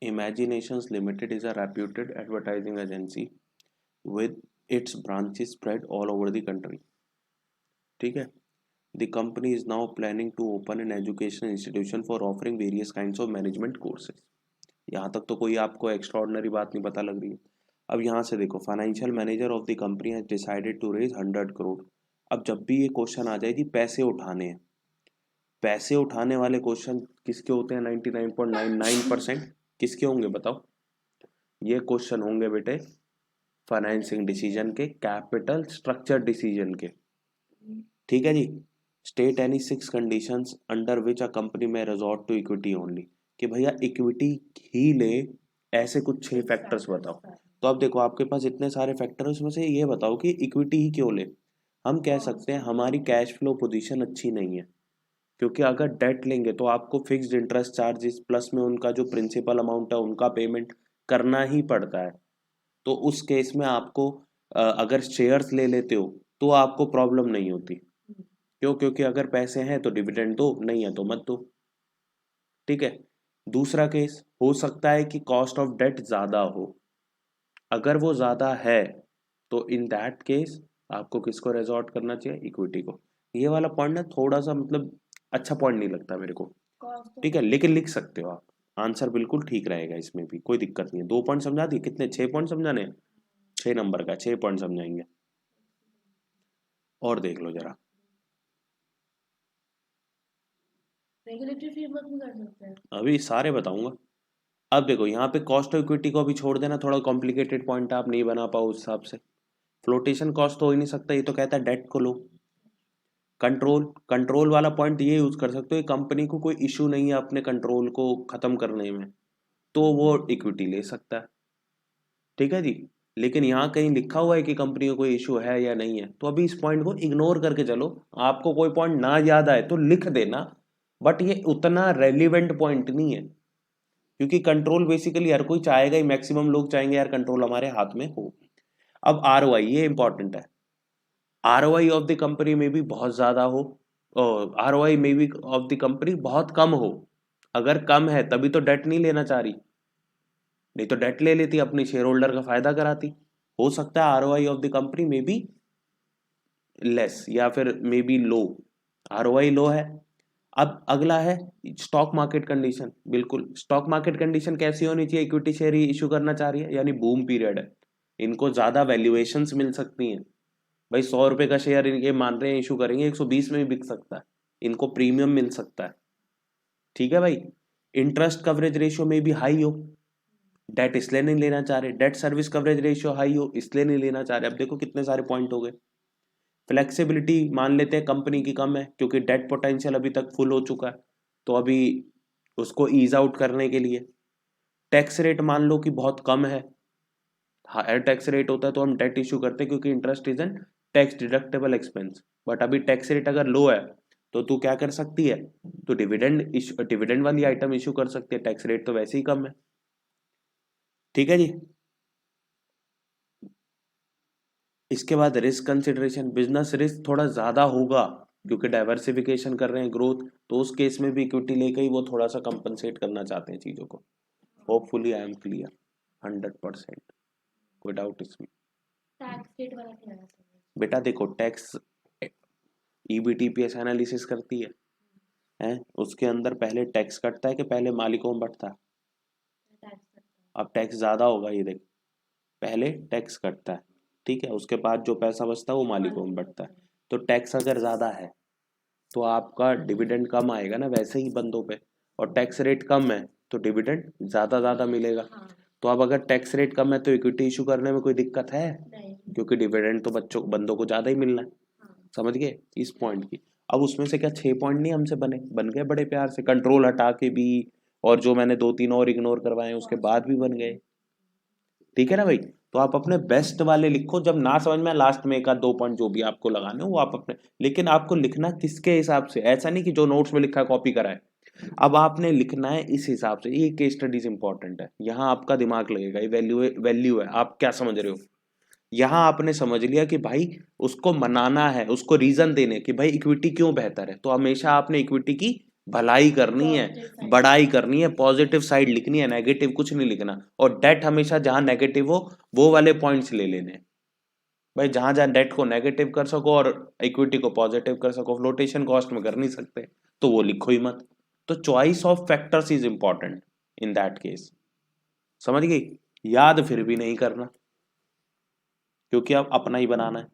Imaginations Limited is a reputed advertising agency with its branches spread all over the country. ठीक है. The company is now planning to open an educational institution for offering various kinds of management courses. यहाँ तक तो कोई आपको extraordinary बात नहीं पता लग रही है. अब यहाँ से देखो, financial manager of the company has decided to raise 100 crore. अब जब भी ये क्वेश्चन आ जाए कि पैसे उठाने हैं, पैसे उठाने वाले क्वेश्चन किसके होते हैं? 99.99% किसके होंगे बताओ? ये क्वेश्चन होंगे बेटे फाइनेंसिंग डिसीजन के, कैपिटल स्ट्रक्चर डिसीजन के. ठीक है जी. State any 6 conditions under which a company में रिजॉर्ट टू इक्विटी ओनली, कि भैया इक्विटी ही ले, ऐसे कुछ 6 फैक्टर्स बताओ. तो अब देखो आपके पास इतने सारे फैक्टर, उसमें से ये बताओ कि इक्विटी ही क्यों ले. हम कह सकते हैं हमारी कैश फ्लो पोजीशन अच्छी नहीं है, क्योंकि अगर डेट लेंगे तो आपको फिक्स्ड इंटरेस्ट चार्जेस प्लस में उनका जो प्रिंसिपल अमाउंट है उनका पेमेंट करना ही पड़ता है. तो उस केस में आपको अगर शेयर्स ले लेते हो तो आपको प्रॉब्लम नहीं होती. क्यों? क्योंकि अगर पैसे हैं तो डिविडेंड दो, नहीं है तो मत दो. ठीक है. दूसरा केस हो सकता है कि कॉस्ट ऑफ डेट ज़्यादा हो. अगर वो ज़्यादा है तो इन दैट केस आपको किसको रिजॉर्ट करना चाहिए? इक्विटी को. ये वाला पॉइंट ना थोड़ा सा मतलब अच्छा पॉइंट नहीं लगता मेरे को. ठीक है, लेकिन लिख सकते हो आप. आंसर बिल्कुल ठीक रहेगा, इसमें भी कोई दिक्कत नहीं है. 2 पॉइंट समझा दिए. कितने? 6 पॉइंट समझाने हैं. 6 नंबर का 6 पॉइंट समझाएंगे. और देख लो जरा. रेगुलेटरी फ्रेमवर्क में कर सकते हैं. अभी सारे बताऊंगा. अब देखो यहाँ पे कॉस्ट ऑफ इक्विटी को अभी छोड़ देना, थोड़ा कॉम्प्लिकेटेड पॉइंट आप नहीं बना पाओ उस हिसाब से. फ्लोटेशन कॉस्ट तो हो ही नहीं सकता, ये तो कहता है डेट को लो. कंट्रोल वाला पॉइंट ये यूज कर सकते हो, कंपनी को कोई इशू नहीं है अपने कंट्रोल को खत्म करने में, तो वो इक्विटी ले सकता है. ठीक है जी. लेकिन यहाँ कहीं लिखा हुआ है कि कंपनी को कोई इशू है या नहीं है, तो अभी इस पॉइंट को इग्नोर करके चलो. आपको कोई पॉइंट ना याद आए तो लिख देना, बट ये उतना रेलिवेंट पॉइंट नहीं है, क्योंकि कंट्रोल बेसिकली हर कोई चाहेगा ही, मैक्सिमम लोग चाहेंगे यार कंट्रोल हमारे हाथ में हो. अब आरओआई, ये इंपॉर्टेंट है. आरओआई ऑफ द कंपनी में भी बहुत ज्यादा हो, आरओआई में भी ऑफ द कंपनी बहुत कम हो. अगर कम है तभी तो डेट नहीं लेना चाह रही, नहीं तो डेट ले लेती, अपनी शेयर होल्डर का फायदा कराती. हो सकता है आरओआई ऑफ द कंपनी में बी लेस या फिर मे बी लो. आरओआई लो है. अब अगला है स्टॉक मार्केट कंडीशन. बिल्कुल स्टॉक मार्केट कंडीशन कैसी होनी चाहिए? इक्विटी शेयर ही इशू करना चाह रही है, यानी बूम पीरियड है, इनको ज्यादा वैल्यूएशंस मिल सकती हैं. भाई 100 रुपए का शेयर इनके मान रहे हैं इशू करेंगे, 120 में भी बिक सकता है, इनको प्रीमियम मिल सकता है. ठीक है भाई. इंटरेस्ट कवरेज रेशियो में भी हाई हो, डेट इसलिए नहीं लेना चाह रहे. Debt service coverage ratio high हो, इसलिए नहीं लेना चाह रहे. अब देखो कितने सारे पॉइंट हो गए. फ्लेक्सिबिलिटी मान लेते हैं कंपनी की कम है, क्योंकि डेट पोटेंशियल अभी तक फुल हो चुका है, तो अभी उसको ईज आउट करने के लिए. टैक्स रेट मान लो कि बहुत कम है. हायर टैक्स रेट होता है तो हम डेट इशू करते हैं, क्योंकि interest is an tax deductible expense. But अभी टैक्स रेट अगर लो है तो तू क्या कर सकती है? तो डिविडेंड वाली आइटम इशू कर सकती है, टैक्स रेट तो वैसे ही कम है. ठीक है जी. इसके बाद रिस्क कंसिडरेशन. बिजनेस रिस्क थोड़ा ज्यादा होगा, क्योंकि डाइवर्सिफिकेशन कर रहे हैं, ग्रोथ, तो उस केस में भी इक्विटी लेके ही वो थोड़ा सा कंपनसेट करना चाहते हैं चीजों को. Hopefully I am clear 100%. कोई डाउट इसमें? टैक्स रेट वाला क्या है? बेटा देखो, टैक्स ईबीटीपीएस एनालिसिस करती है, उसके अंदर पहले टैक्स कटता है कि पहले मालिकों में बढ़ता है? अब टैक्स ज्यादा होगा, ये देख, पहले टैक्स कटता है, ठीक है, उसके बाद जो पैसा बचता है वो मालिकों में बढ़ता है. तो टैक्स अगर ज्यादा है तो आपका डिविडेंड कम आएगा ना, वैसे ही बंदों पे. और टैक्स रेट कम है तो डिविडेंड ज्यादा ज्यादा मिलेगा. तो अब अगर टैक्स रेट कम है तो इक्विटी इशू करने में कोई दिक्कत है? क्योंकि डिविडेंड तो बंदों को ज्यादा ही मिलना है. समझ गए इस पॉइंट की? अब उसमें से क्या 6 पॉइंट नहीं हमसे बन गए बड़े प्यार से, कंट्रोल हटा के भी, और जो मैंने 2-3 और इग्नोर करवाए उसके बाद भी बन गए. ठीक है ना भाई? तो आप अपने बेस्ट वाले लिखो, जब ना समझ में लास्ट में 1-2 पॉइंट जो भी आपको लगाने हो वो आप अपने, लेकिन आपको लिखना किसके हिसाब से? ऐसा नहीं कि जो नोट्स में लिखा है कॉपी करा है. अब आपने लिखना है इस हिसाब से. ये केस स्टडीज इंपॉर्टेंट है, यहाँ आपका दिमाग लगेगा. ये वैल्यू है, आप क्या समझ रहे हो? यहाँ आपने समझ लिया कि भाई उसको मनाना है, उसको रीजन देने कि भाई इक्विटी क्यों बेहतर है, तो हमेशा आपने इक्विटी की भलाई करनी है, Positive side. बड़ाई करनी है, पॉजिटिव साइड लिखनी है, नेगेटिव कुछ नहीं लिखना। और डेट हमेशा जहां नेगेटिव हो वो वाले पॉइंट्स ले लेने भाई, जहां जहां डेट को नेगेटिव कर सको और इक्विटी को पॉजिटिव कर सको, फ्लोटेशन कॉस्ट में कर नहीं सकते तो वो लिखो ही मत। तो choice of factors is important in that case. समझ गई? याद फिर भी नहीं करना, क्योंकि अब अपना ही बनाना है।